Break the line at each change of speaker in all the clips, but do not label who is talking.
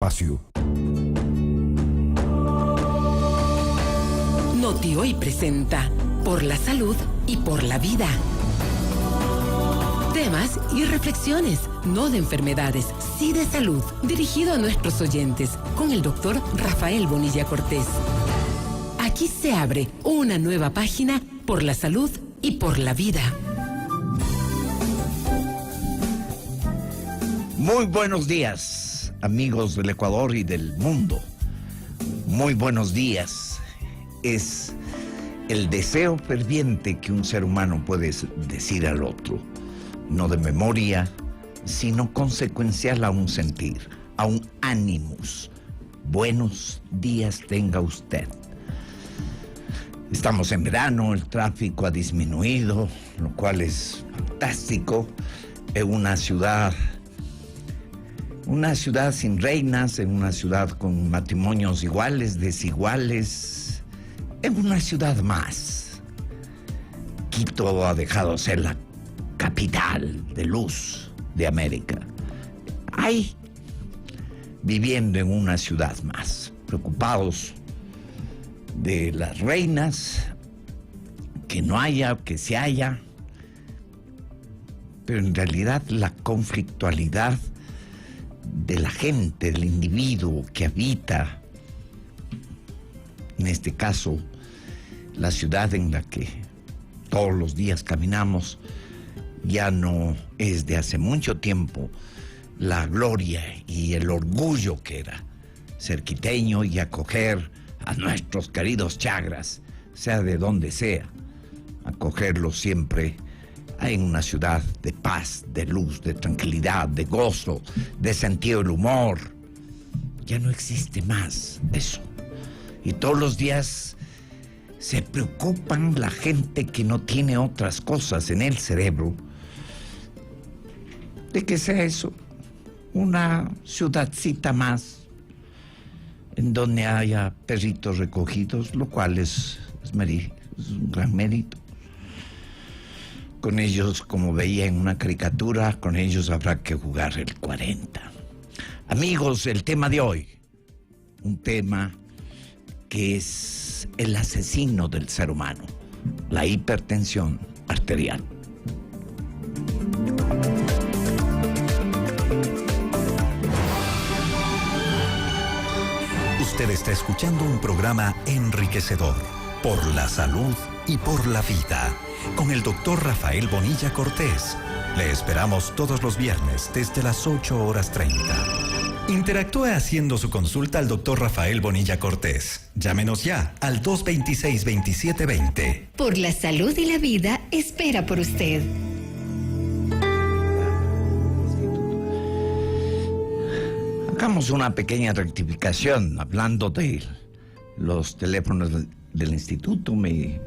Espacio.
Noti Hoy presenta Por la Salud y por la Vida. Temas y reflexiones, no de enfermedades, sí de salud, dirigido a nuestros oyentes, con el doctor Rafael Bonilla Cortés. Aquí se abre una nueva página por la salud y por la vida.
Muy buenos días, amigos del Ecuador y del mundo. Muy buenos días. Es el deseo ferviente que un ser humano puede decir al otro, no de memoria, sino consecuencial a un sentir, a un ánimos. Buenos días tenga usted. Estamos en verano, el tráfico ha disminuido, lo cual es fantástico. En una ciudad sin reinas, en una ciudad con matrimonios iguales, desiguales, en una ciudad más. Quito ha dejado de ser la capital de luz de América. Ahí, viviendo en una ciudad más, preocupados de las reinas, que no haya, que se haya, pero en realidad la conflictualidad de la gente, del individuo que habita, en este caso, la ciudad en la que todos los días caminamos, ya no es de hace mucho tiempo la gloria y el orgullo que era ser quiteño y acoger a nuestros queridos chagras, sea de donde sea, acogerlos siempre en una ciudad de paz, de luz, de tranquilidad, de gozo, de sentido del humor. Ya no existe más eso. Y todos los días se preocupan la gente que no tiene otras cosas en el cerebro de que sea eso, una ciudadcita más en donde haya perritos recogidos, lo cual es un gran mérito. Con ellos, como veía en una caricatura, con ellos habrá que jugar el 40. Amigos, el tema de hoy, un tema que es el asesino del ser humano, la hipertensión arterial.
Usted está escuchando un programa enriquecedor por la salud y por la vida, con el doctor Rafael Bonilla Cortés. Le esperamos todos los viernes desde las 8:30. Interactúe haciendo su consulta al doctor Rafael Bonilla Cortés. Llámenos ya al 226-2720.
Por la salud y la vida, espera por usted.
Hagamos una pequeña rectificación, hablando de los teléfonos del instituto. Me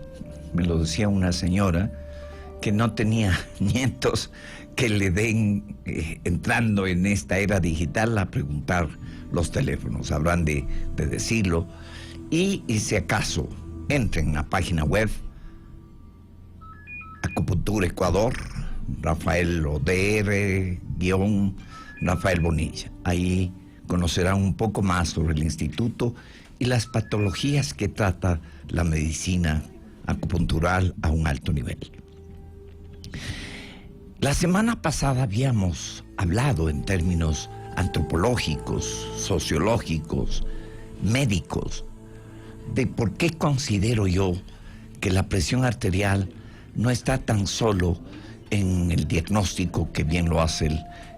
lo decía una señora que no tenía nietos que le den, entrando en esta era digital, a preguntar los teléfonos. Habrán de decirlo. Y si acaso, entren en la página web Acupuntura Ecuador, Rafael ODR, Rafael Bonilla. Ahí conocerán un poco más sobre el instituto y las patologías que trata la medicina acupuntural a un alto nivel. La semana pasada habíamos hablado en términos antropológicos, sociológicos, médicos, de por qué considero yo que la presión arterial no está tan solo en el diagnóstico, que bien lo hace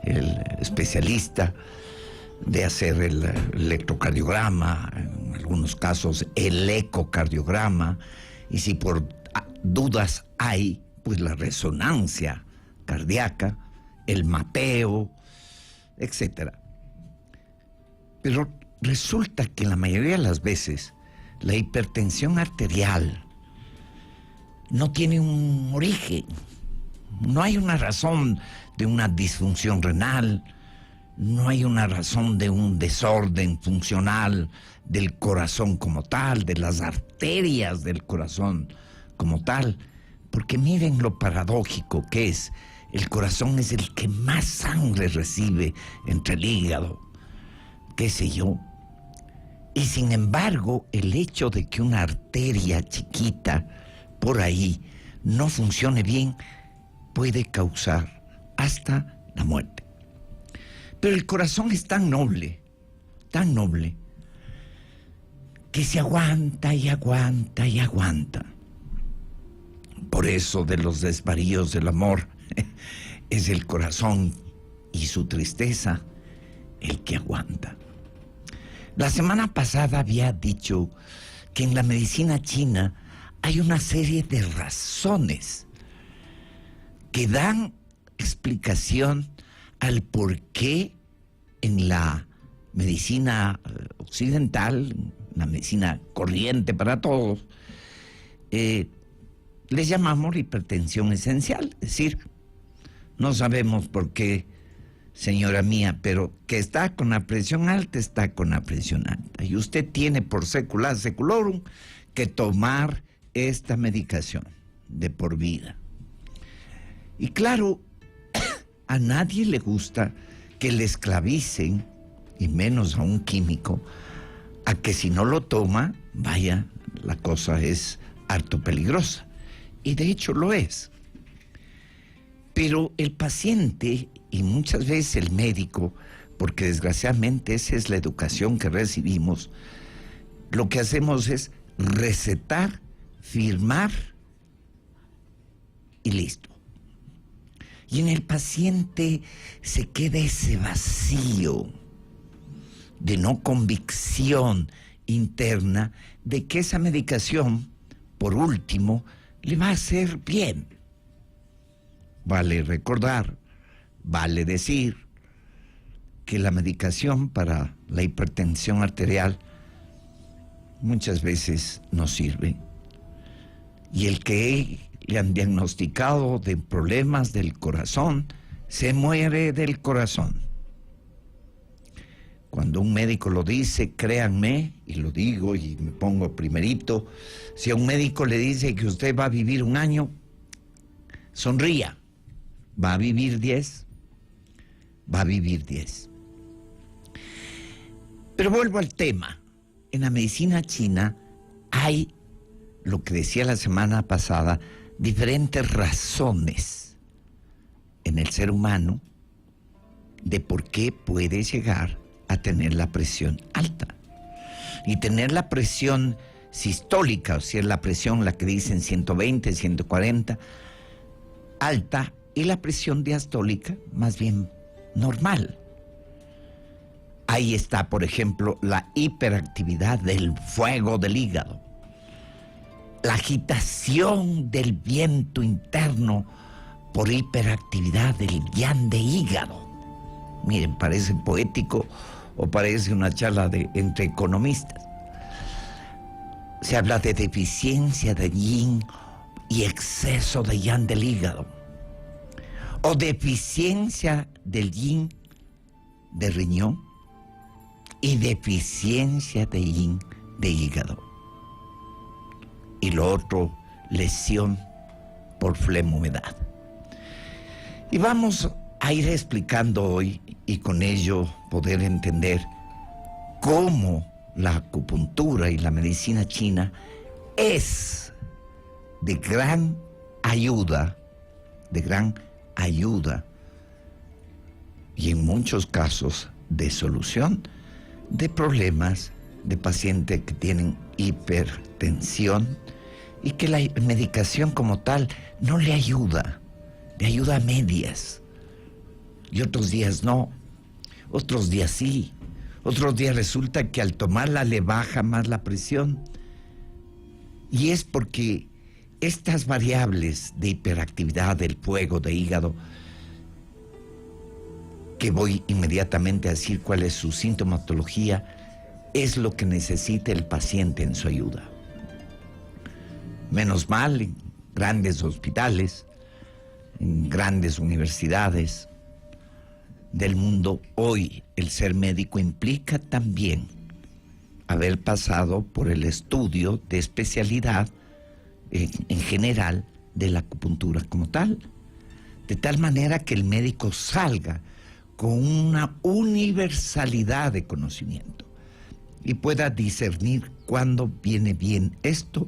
el especialista, de hacer el electrocardiograma, en algunos casos el ecocardiograma, y si por dudas hay, pues la resonancia cardíaca, el mapeo, etc. Pero resulta que la mayoría de las veces la hipertensión arterial no tiene un origen. No hay una razón de una disfunción renal, no hay una razón de un desorden funcional del corazón como tal, de las arterias del corazón como tal, porque miren lo paradójico que es. El corazón es el que más sangre recibe entre el hígado. qué sé yo. Y sin embargo, el hecho de que una arteria chiquita por ahí no funcione bien puede causar hasta la muerte. Pero el corazón es tan noble, que se aguanta y aguanta y aguanta. Por eso de los desvaríos del amor es el corazón y su tristeza el que aguanta. La semana pasada había dicho que en la medicina china hay una serie de razones que dan explicación al por qué en la medicina occidental, la medicina corriente para todos, les llamamos hipertensión esencial. Es decir, no sabemos por qué, señora mía, pero que está con la presión alta, está con la presión alta. Y usted tiene por secular seculorum que tomar esta medicación de por vida. Y claro, a nadie le gusta que le esclavicen, y menos a un químico, a que si no lo toma, vaya, la cosa es harto peligrosa. Y de hecho lo es. Pero el paciente y muchas veces el médico, porque desgraciadamente esa es la educación que recibimos, lo que hacemos es recetar, firmar y listo. Y en el paciente se queda ese vacío de no convicción interna de que esa medicación, por último, le va a hacer bien. Vale recordar, vale decir que la medicación para la hipertensión arterial muchas veces no sirve. Y el que le han diagnosticado de problemas del corazón, se muere del corazón. Cuando un médico lo dice, créanme, y lo digo y me pongo primerito, si a un médico le dice que usted va a vivir 1 año, sonría. ¿Va a vivir 10? Va a vivir 10. Pero vuelvo al tema. En la medicina china hay, lo que decía la semana pasada, diferentes razones en el ser humano de por qué puede llegar a tener la presión alta. Y tener la presión sistólica, o sea, la presión, la que dicen 120, 140, alta, y la presión diastólica más bien normal. Ahí está, por ejemplo, la hiperactividad del fuego del hígado, la agitación del viento interno por hiperactividad del yang de hígado. Miren, parece poético o parece una charla entre economistas. Se habla de deficiencia de yin y exceso de yang del hígado, o deficiencia del yin de riñón y deficiencia de yin de hígado. Y lo otro, lesión por flemumedad. Y vamos a ir explicando hoy, y con ello poder entender cómo la acupuntura y la medicina china es de gran ayuda, y en muchos casos de solución de problemas de pacientes que tienen hipertensión y que la medicación como tal no le ayuda, le ayuda a medias. Y otros días no, otros días sí, otros días resulta que al tomarla le baja más la presión. Y es porque estas variables de hiperactividad del fuego de hígado, que voy inmediatamente a decir cuál es su sintomatología, es lo que necesita el paciente en su ayuda. Menos mal, en grandes hospitales, en grandes universidades del mundo, hoy el ser médico implica también haber pasado por el estudio de especialidad en general de la acupuntura como tal, de tal manera que el médico salga con una universalidad de conocimiento y pueda discernir cuándo viene bien esto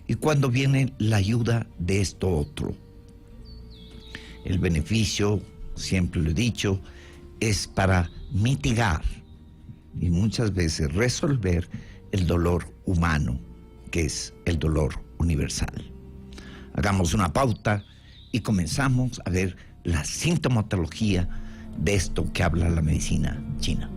y cuándo viene la ayuda de esto otro. El beneficio, siempre lo he dicho, es para mitigar y muchas veces resolver el dolor humano, que es el dolor universal. Hagamos una pauta y comenzamos a ver la sintomatología de esto que habla la medicina china.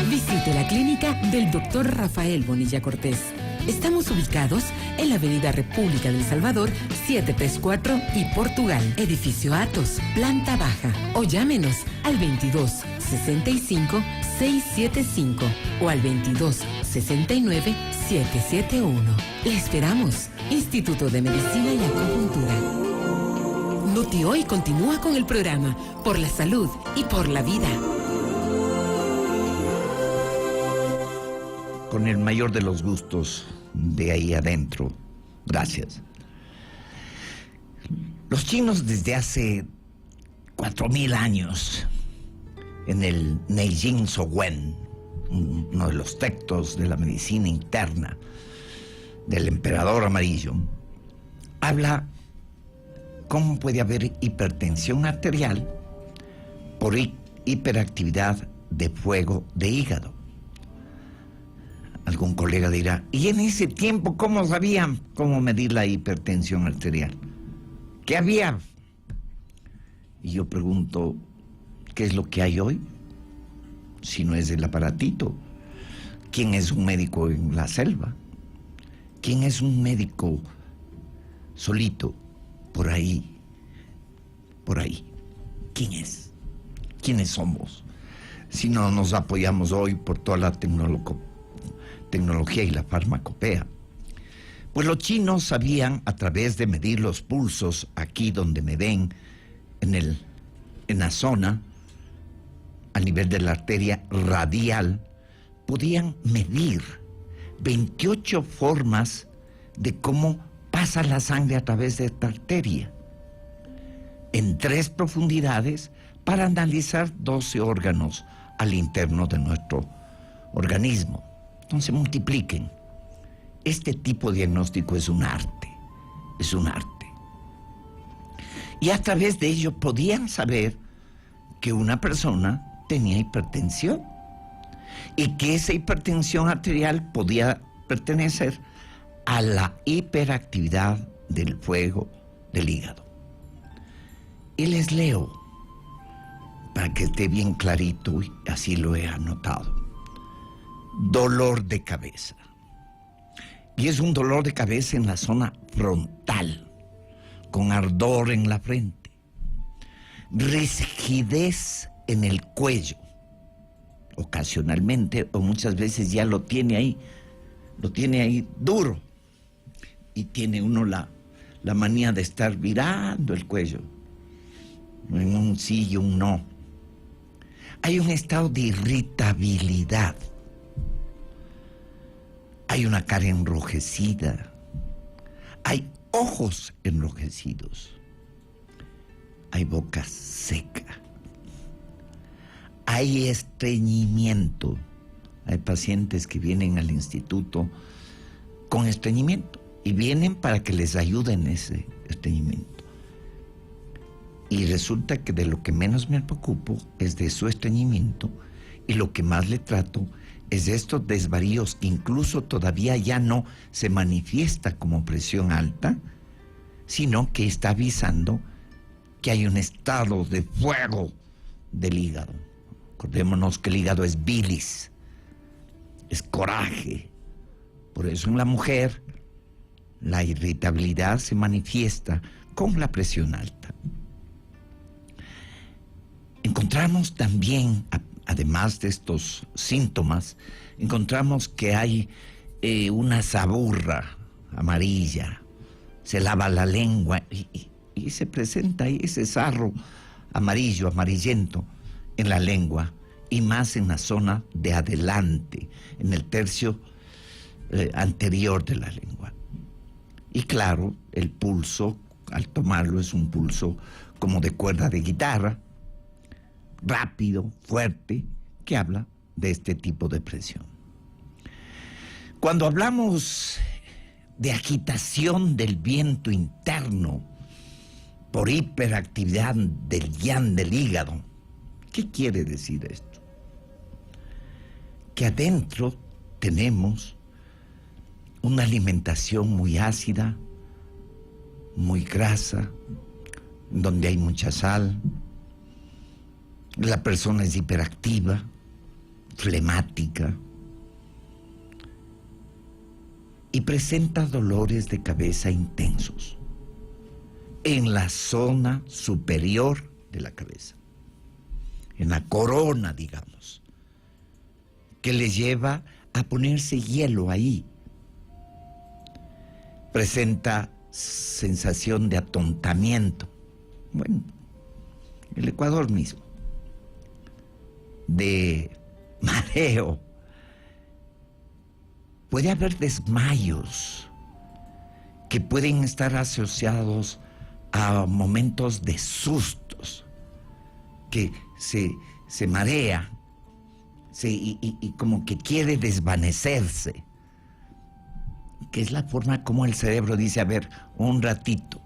Visite la clínica del Dr. Rafael Bonilla Cortés. Estamos ubicados en la Avenida República del Salvador, 734 y Portugal, edificio Atos, planta baja. O llámenos al 22 65 675 o al 22 69 771. Le esperamos. Instituto de Medicina y Acupuntura. Noti Hoy continúa con el programa Por la Salud y por la Vida.
Con el mayor de los gustos de ahí adentro. Gracias. Los chinos desde hace 4.000 años, en el Neijing Zhuowen, uno de los textos de la medicina interna del emperador amarillo, habla cómo puede haber hipertensión arterial por hiperactividad de fuego de hígado. Algún colega dirá, ¿y en ese tiempo cómo sabían cómo medir la hipertensión arterial? ¿Qué había? Y yo pregunto, ¿qué es lo que hay hoy? Si no es el aparatito. ¿Quién es un médico en la selva? ¿Quién es un médico solito por ahí? Por ahí. ¿Quién es? ¿Quiénes somos? Si no nos apoyamos hoy por toda la tecnología y la farmacopea. Pues los chinos sabían, a través de medir los pulsos, aquí donde me ven, en la zona, a nivel de la arteria radial, podían medir 28 formas de cómo pasa la sangre a través de esta arteria, en 3 profundidades, para analizar 12 órganos al interno de nuestro organismo. Entonces multipliquen. Este tipo de diagnóstico es un arte, es un arte. Y a través de ello podían saber que una persona tenía hipertensión y que esa hipertensión arterial podía pertenecer a la hiperactividad del fuego del hígado. Y les leo para que esté bien clarito, y así lo he anotado. Dolor de cabeza. Y es un dolor de cabeza en la zona frontal, con ardor en la frente, rigidez en el cuello, ocasionalmente o muchas veces ya lo tiene ahí duro, y tiene uno la manía de estar virando el cuello, en un sí y un no. Hay un estado de irritabilidad. Hay una cara enrojecida. Hay ojos enrojecidos. Hay boca seca. Hay estreñimiento. Hay pacientes que vienen al instituto con estreñimiento y vienen para que les ayuden ese estreñimiento. Y resulta que de lo que menos me preocupo es de su estreñimiento, y lo que más le trato es de estos desvaríos que incluso todavía ya no se manifiesta como presión alta, sino que está avisando que hay un estado de fuego del hígado. Acordémonos que el hígado es bilis, es coraje. Por eso en la mujer la irritabilidad se manifiesta con la presión alta. Encontramos también, además de estos síntomas, encontramos que hay una saburra amarilla, se lava la lengua y se presenta ahí ese sarro amarillo, amarillento en la lengua, y más en la zona de adelante, en el tercio anterior de la lengua. Y claro, el pulso, al tomarlo, es un pulso como de cuerda de guitarra, rápido, fuerte, que habla de este tipo de presión. Cuando hablamos de agitación del viento interno por hiperactividad del yang del hígado, ¿qué quiere decir esto? Que adentro tenemos una alimentación muy ácida, muy grasa, donde hay mucha sal. La persona es hiperactiva, flemática, y presenta dolores de cabeza intensos en la zona superior de la cabeza, en la corona, digamos, que le lleva a ponerse hielo ahí. Presenta sensación de atontamiento, bueno, el Ecuador mismo, de mareo. Puede haber desmayos que pueden estar asociados a momentos de sustos, que se marea y como que quiere desvanecerse, que es la forma como el cerebro dice, a ver, un ratito,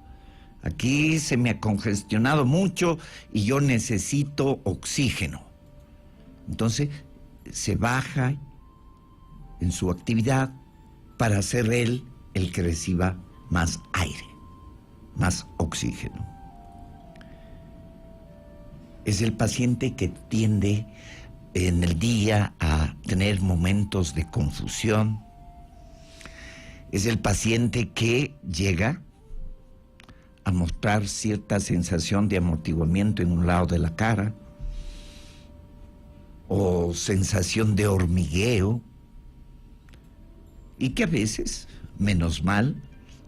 aquí se me ha congestionado mucho y yo necesito oxígeno. Entonces se baja en su actividad para ser él el que reciba más aire, más oxígeno. Es el paciente que tiende en el día a tener momentos de confusión. Es el paciente que llega a mostrar cierta sensación de amortiguamiento en un lado de la cara o sensación de hormigueo, y que a veces, menos mal,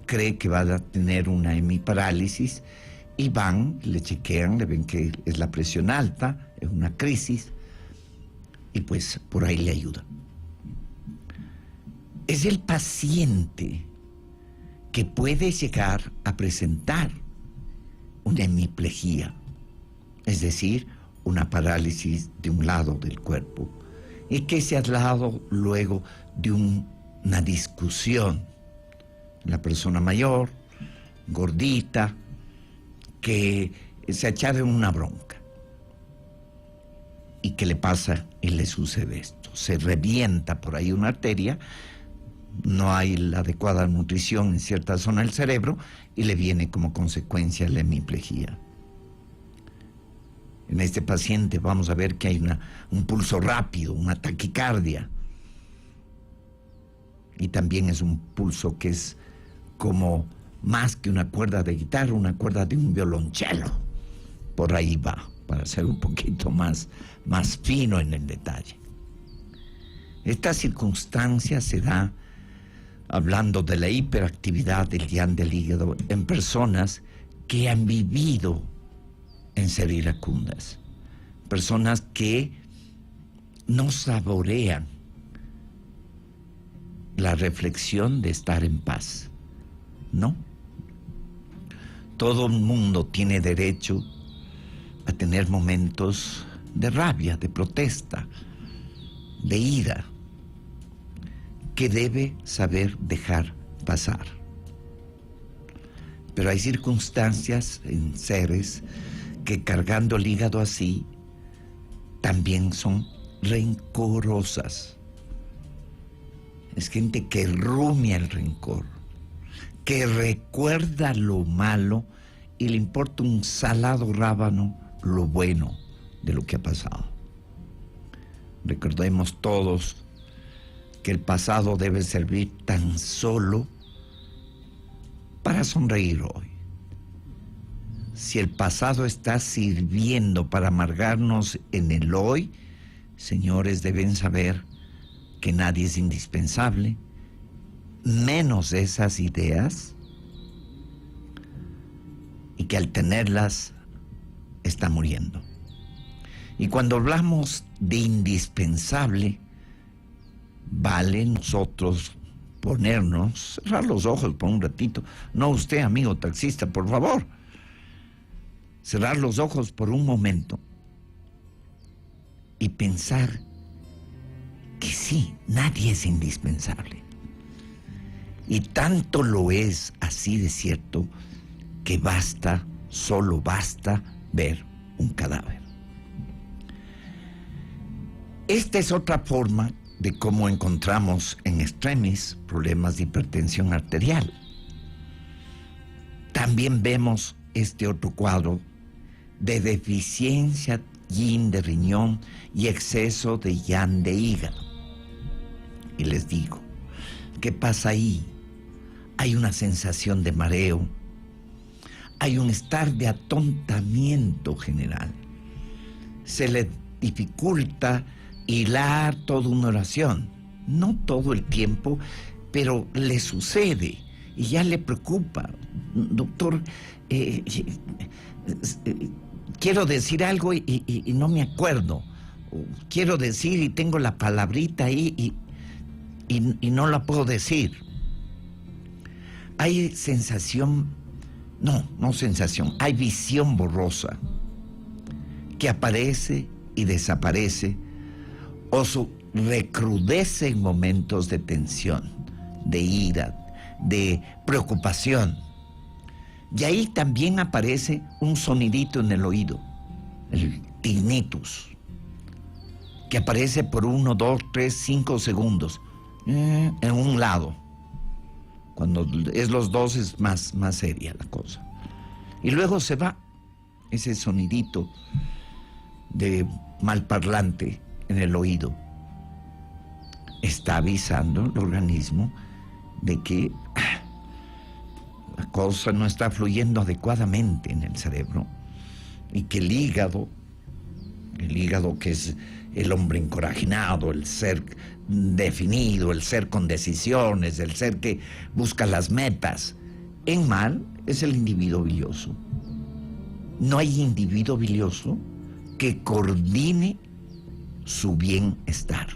cree que va a tener una hemiparálisis y van, le chequean, le ven que es la presión alta, es una crisis, y pues por ahí le ayuda. Es el paciente que puede llegar a presentar una hemiplegia, es decir, una parálisis de un lado del cuerpo, y que se ha dado luego de una discusión. La persona mayor, gordita, que se ha echado en una bronca. ¿Y qué le pasa? Y le sucede esto. Se revienta por ahí una arteria, no hay la adecuada nutrición en cierta zona del cerebro y le viene como consecuencia la hemiplegia. En este paciente vamos a ver que hay un pulso rápido, una taquicardia. Y también es un pulso que es como más que una cuerda de guitarra, una cuerda de un violonchelo. Por ahí va, para ser un poquito más fino en el detalle. Esta circunstancia se da hablando de la hiperactividad del yang del hígado en personas que han vivido en ser iracundas, personas que no saborean la reflexión de estar en paz. No. Todo el mundo tiene derecho a tener momentos de rabia, de protesta, de ira, que debe saber dejar pasar. Pero hay circunstancias en seres que, cargando el hígado así, también son rencorosas. Es gente que rumia el rencor, que recuerda lo malo y le importa un salado rábano lo bueno de lo que ha pasado. Recordemos todos que el pasado debe servir tan solo para sonreír hoy. Si el pasado está sirviendo para amargarnos en el hoy, señores, deben saber que nadie es indispensable, menos esas ideas, y que al tenerlas está muriendo. Y cuando hablamos de indispensable, vale nosotros ponernos, cerrar los ojos por un ratito. No usted, amigo taxista, por favor. Cerrar los ojos por un momento y pensar que sí, nadie es indispensable. Y tanto lo es así de cierto que basta, solo basta ver un cadáver. Esta es otra forma de cómo encontramos en extremis problemas de hipertensión arterial. También vemos este otro cuadro de deficiencia yin de riñón y exceso de yang de hígado. Y les digo, ¿qué pasa ahí? Hay una sensación de mareo, hay un estar de atontamiento general. Se le dificulta hilar toda una oración, no todo el tiempo, pero le sucede y ya le preocupa. Doctor, quiero decir algo y no me acuerdo. Quiero decir y tengo la palabrita ahí y no la puedo decir. Hay sensación, no sensación, hay visión borrosa que aparece y desaparece o recrudece en momentos de tensión, de ira, de preocupación. Y ahí también aparece un sonidito en el oído, el tinnitus, que aparece por 1, 2, 3, 5 segundos en un lado. Cuando es los dos es más seria la cosa. Y luego se va ese sonidito de malparlante en el oído. Está avisando el organismo de que la cosa no está fluyendo adecuadamente en el cerebro y que el hígado que es el hombre encorajinado, el ser definido, el ser con decisiones, el ser que busca las metas, en mal es el individuo bilioso. No hay individuo bilioso que coordine su bienestar.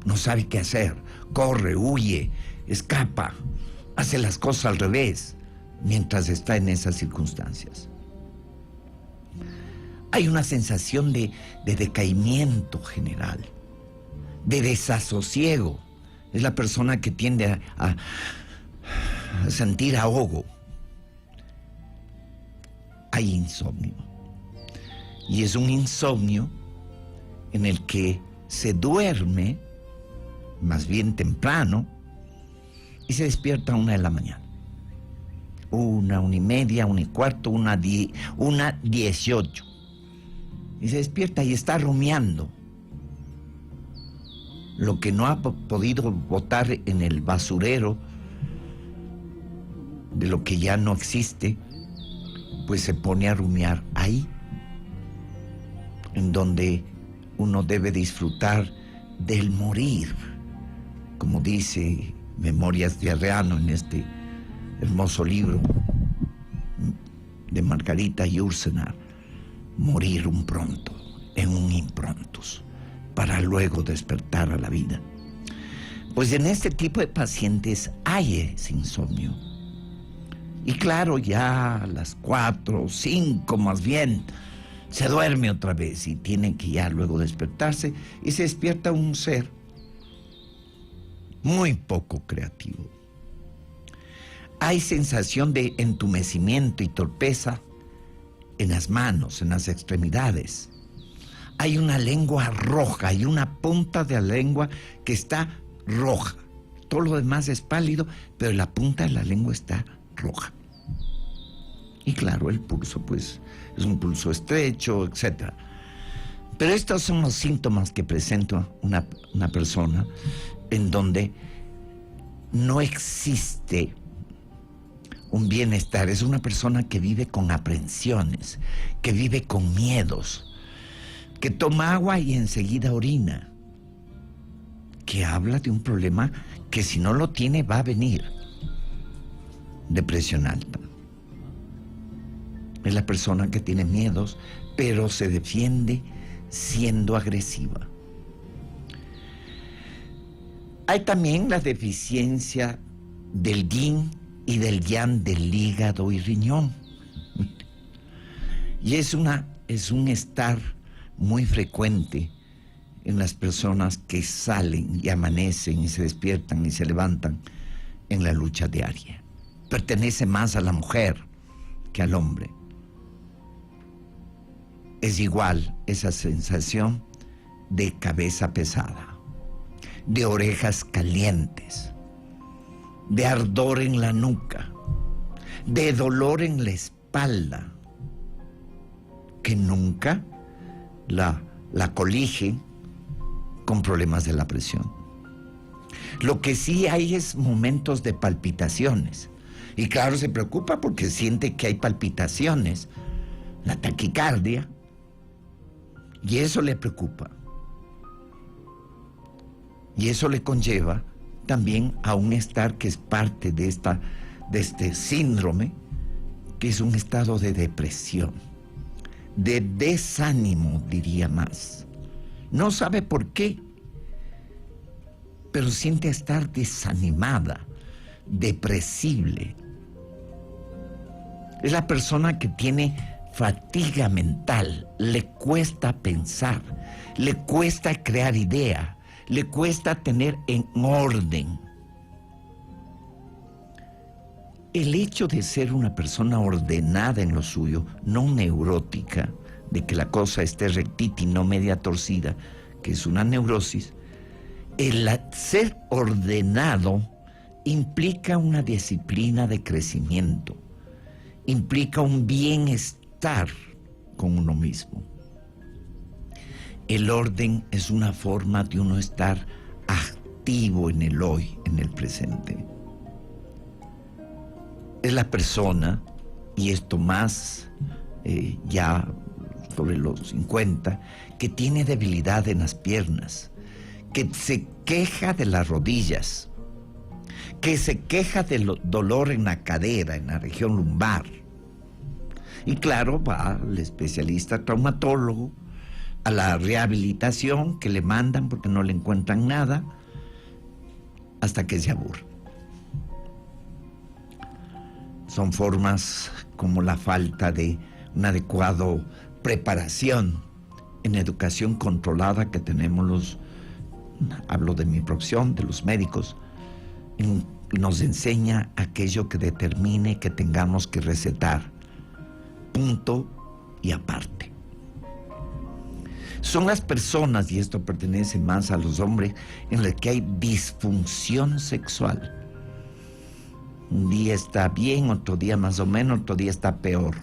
No sabe qué hacer, corre, huye, escapa, hace las cosas al revés mientras está en esas circunstancias. Hay una sensación de decaimiento general, de desasosiego. Es la persona que tiende a sentir ahogo. Hay insomnio. Y es un insomnio en el que se duerme, más bien temprano, y se despierta a 1 de la mañana. 1, 1:30, 1:15, 1:18. Y se despierta y está rumiando lo que no ha podido botar en el basurero de lo que ya no existe, pues se pone a rumiar ahí, en donde uno debe disfrutar del morir, como dice Memorias de Arreano en este hermoso libro de Margarita Yourcenar. Morir un pronto, en un improntus, para luego despertar a la vida. Pues en este tipo de pacientes hay ese insomnio. Y claro, ya a las 4, 5 más bien, se duerme otra vez y tiene que ya luego despertarse y se despierta un ser muy poco creativo. Hay sensación de entumecimiento y torpeza en las manos, en las extremidades. Hay una lengua roja y una punta de la lengua que está roja. Todo lo demás es pálido, pero la punta de la lengua está roja. Y claro, el pulso, pues, es un pulso estrecho, etc. Pero estos son los síntomas que presenta una persona en donde no existe un bienestar. Es una persona que vive con aprensiones, que vive con miedos, que toma agua y enseguida orina, que habla de un problema que si no lo tiene va a venir. Depresión alta. Es la persona que tiene miedos, pero se defiende siendo agresiva. Hay también la deficiencia del yin y del yang del hígado y riñón. Y es un estar muy frecuente en las personas que salen y amanecen y se despiertan y se levantan en la lucha diaria. Pertenece más a la mujer que al hombre. Es igual esa sensación de cabeza pesada, de orejas calientes, de ardor en la nuca, de dolor en la espalda, que nunca la colige con problemas de la presión. Lo que sí hay es momentos de palpitaciones. Y claro, se preocupa porque siente que hay palpitaciones, la taquicardia, y eso le preocupa. Y eso le conlleva también a un estar que es parte de este síndrome, que es un estado de depresión, de desánimo, diría más. No sabe por qué, pero siente estar desanimada, depresible. Es la persona que tiene fatiga mental, le cuesta pensar, le cuesta crear idea, le cuesta tener en orden. El hecho de ser una persona ordenada en lo suyo, no neurótica, de que la cosa esté rectita y no media torcida, que es una neurosis, el ser ordenado implica una disciplina de crecimiento, implica un bienestar con uno mismo. El orden es una forma de uno estar activo en el hoy, en el presente. Es la persona, y esto más ya sobre los 50, que tiene debilidad en las piernas, que se queja de las rodillas, que se queja del dolor en la cadera, en la región lumbar. Y claro, va al especialista traumatólogo, a la rehabilitación que le mandan porque no le encuentran nada, hasta que se aburre. Son formas como la falta de una adecuada preparación en educación controlada que tenemos hablo de mi profesión, de los médicos, nos enseña aquello que determine que tengamos que recetar, punto y aparte. Son las personas, y esto pertenece más a los hombres, en las que hay disfunción sexual. Un día está bien, otro día más o menos, otro día está peor.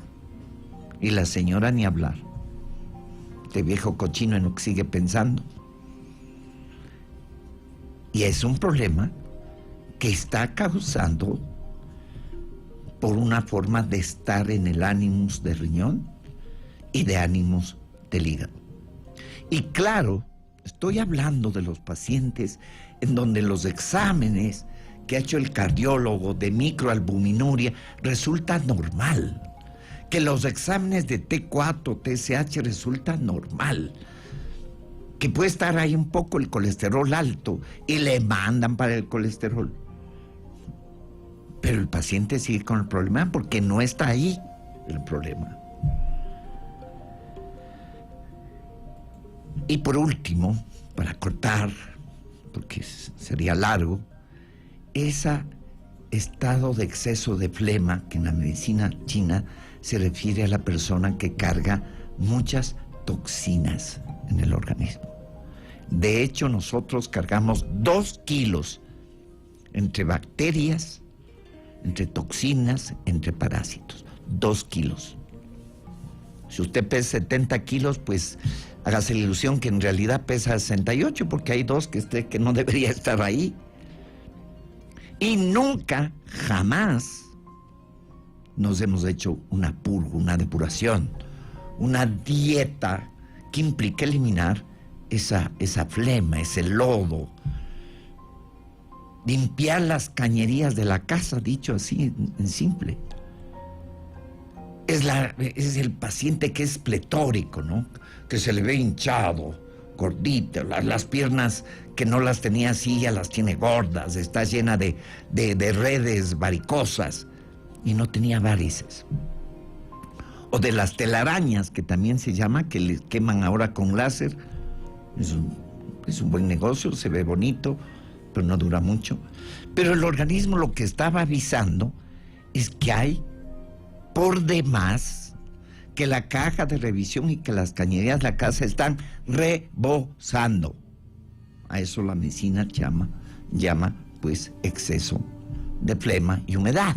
Y la señora ni hablar. Este viejo cochino en lo que sigue pensando. Y es un problema que está causando por una forma de estar en el ánimos de riñón y de ánimos del hígado. Y claro, estoy hablando de los pacientes en donde los exámenes que ha hecho el cardiólogo de microalbuminuria resulta normal, que los exámenes de T4, TSH resultan normal, que puede estar ahí un poco el colesterol alto y le mandan para el colesterol. Pero el paciente sigue con el problema porque no está ahí el problema. Y por último, para cortar, porque sería largo, ese estado de exceso de flema, que en la medicina china se refiere a la persona que carga muchas toxinas en el organismo. De hecho, nosotros cargamos 2 kilos entre bacterias, entre toxinas, entre parásitos. 2 kilos. Si usted pesa 70 kilos, pues hágase la ilusión que en realidad pesa 68, porque hay 2 que no debería estar ahí. Y nunca, jamás, nos hemos hecho una purga, una depuración, una dieta que implica eliminar esa flema, ese lodo, limpiar las cañerías de la casa, dicho así, en simple. Es el paciente que es pletórico, ¿no? Que se le ve hinchado, gordita, las piernas que no las tenía así ya las tiene gordas, está llena de redes varicosas y no tenía varices. O de las telarañas, que también se llama, que les queman ahora con láser. Es un buen negocio, se ve bonito, pero no dura mucho. Pero el organismo lo que estaba avisando es que hay por demás, que la caja de revisión y que las cañerías de la casa están rebosando. A eso la medicina llama pues exceso de flema y humedad.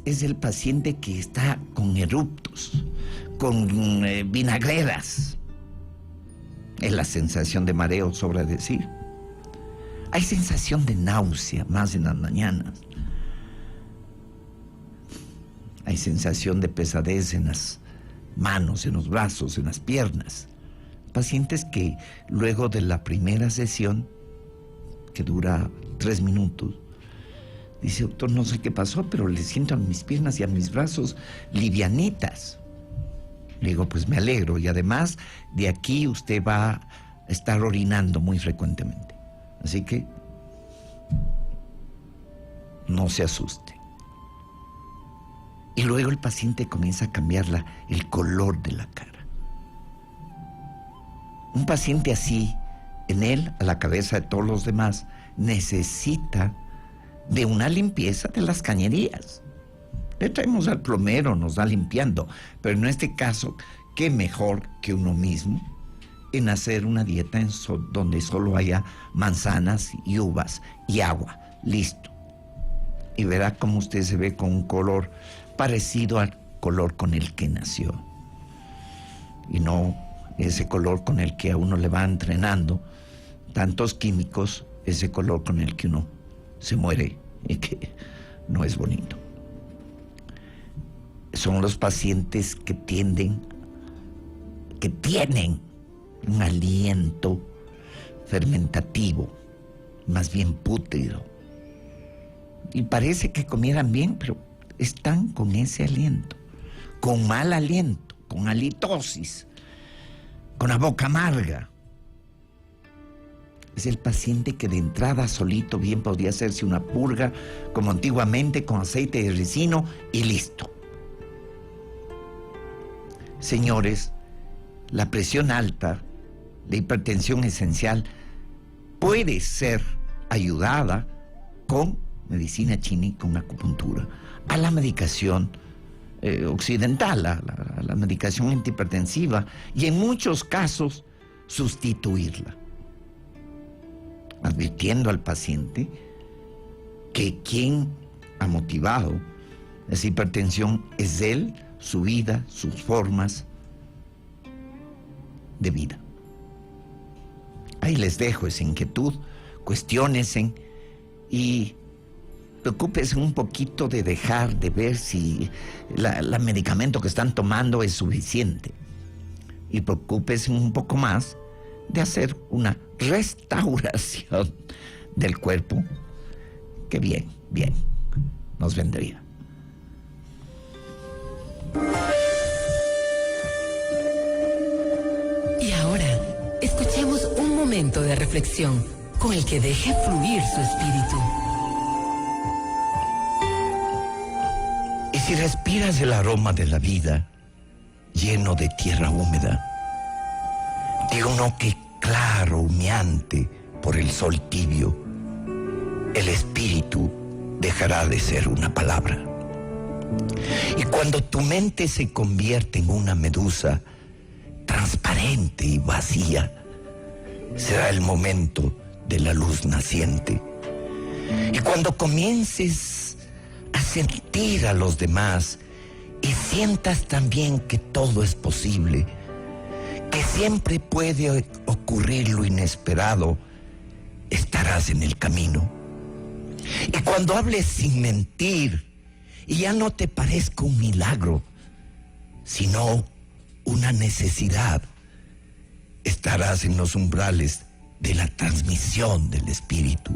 Es el paciente que está con eruptos, con vinagreras. Es la sensación de mareo, sobra decir. Hay sensación de náusea, más en las mañanas. Hay sensación de pesadez en las manos, en los brazos, en las piernas. Pacientes que luego de la primera sesión, que dura 3 minutos, dice, doctor, no sé qué pasó, pero le siento a mis piernas y a mis brazos livianitas. Le digo, pues me alegro, y además de aquí usted va a estar orinando muy frecuentemente. Así que no se asuste. Y luego el paciente comienza a cambiar el color de la cara. Un paciente así, en él, a la cabeza de todos los demás, necesita de una limpieza de las cañerías. Le traemos al plomero, nos da limpiando, pero en este caso, qué mejor que uno mismo en hacer una dieta donde solo haya manzanas y uvas y agua. Listo. Y verá cómo usted se ve con un color parecido al color con el que nació. Y no ese color con el que a uno le va entrenando tantos químicos, ese color con el que uno se muere y que no es bonito. Son los pacientes que tienen un aliento fermentativo, más bien pútrido. Y parece que comieran bien, pero están con ese aliento, con mal aliento, con halitosis, con la boca amarga. Es el paciente que de entrada solito bien podría hacerse una purga, como antiguamente, con aceite de ricino y listo. Señores, la presión alta, la hipertensión esencial, puede ser ayudada con medicina china y con acupuntura, a la medicación occidental, a la medicación antihipertensiva, y en muchos casos sustituirla, advirtiendo al paciente que quien ha motivado esa hipertensión es él, su vida, sus formas de vida. Ahí les dejo esa inquietud, cuestiónense y preocúpense un poquito de dejar de ver si el medicamento que están tomando es suficiente. Y preocúpense un poco más de hacer una restauración del cuerpo, que bien nos vendría.
Y ahora, escuchemos un momento de reflexión con el que deje fluir su espíritu.
Y si respiras el aroma de la vida, lleno de tierra húmeda, de uno que claro, humeante por el sol tibio, el espíritu dejará de ser una palabra. Y cuando tu mente se convierte en una medusa transparente y vacía, será el momento de la luz naciente. Y cuando comiences a sentir a los demás y sientas también que todo es posible, que siempre puede ocurrir lo inesperado, estarás en el camino. Y cuando hables sin mentir y ya no te parezca un milagro, sino una necesidad, estarás en los umbrales de la transmisión del espíritu.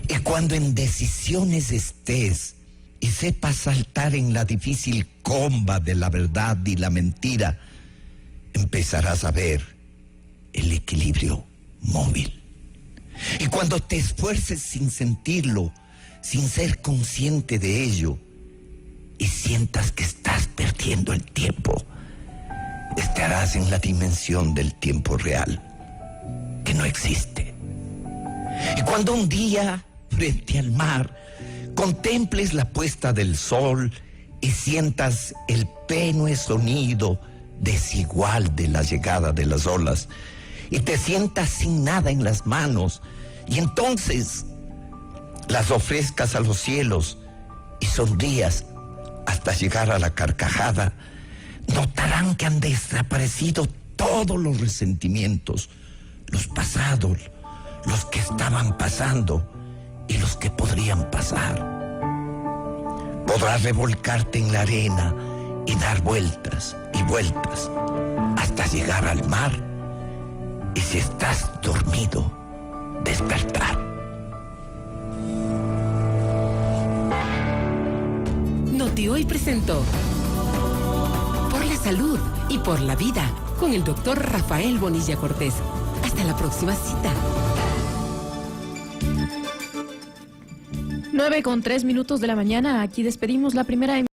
Y cuando en decisiones estés y sepas saltar en la difícil comba de la verdad y la mentira, empezarás a ver el equilibrio móvil. Y cuando te esfuerces sin sentirlo, sin ser consciente de ello, y sientas que estás perdiendo el tiempo, estarás en la dimensión del tiempo real, que no existe. Y cuando un día, frente al mar, contemples la puesta del sol y sientas el tenue sonido desigual de la llegada de las olas, y te sientas sin nada en las manos, y entonces las ofrezcas a los cielos y sonrías hasta llegar a la carcajada, notarán que han desaparecido todos los resentimientos, los pasados, los que estaban pasando y los que podrían pasar. Podrás revolcarte en la arena y dar vueltas y vueltas hasta llegar al mar, y si estás dormido, despertar.
Noti Hoy presentó Por la Salud y por la Vida con el doctor Rafael Bonilla Cortés. Hasta la próxima cita.
9:03 de la mañana. Aquí despedimos la primera emisión.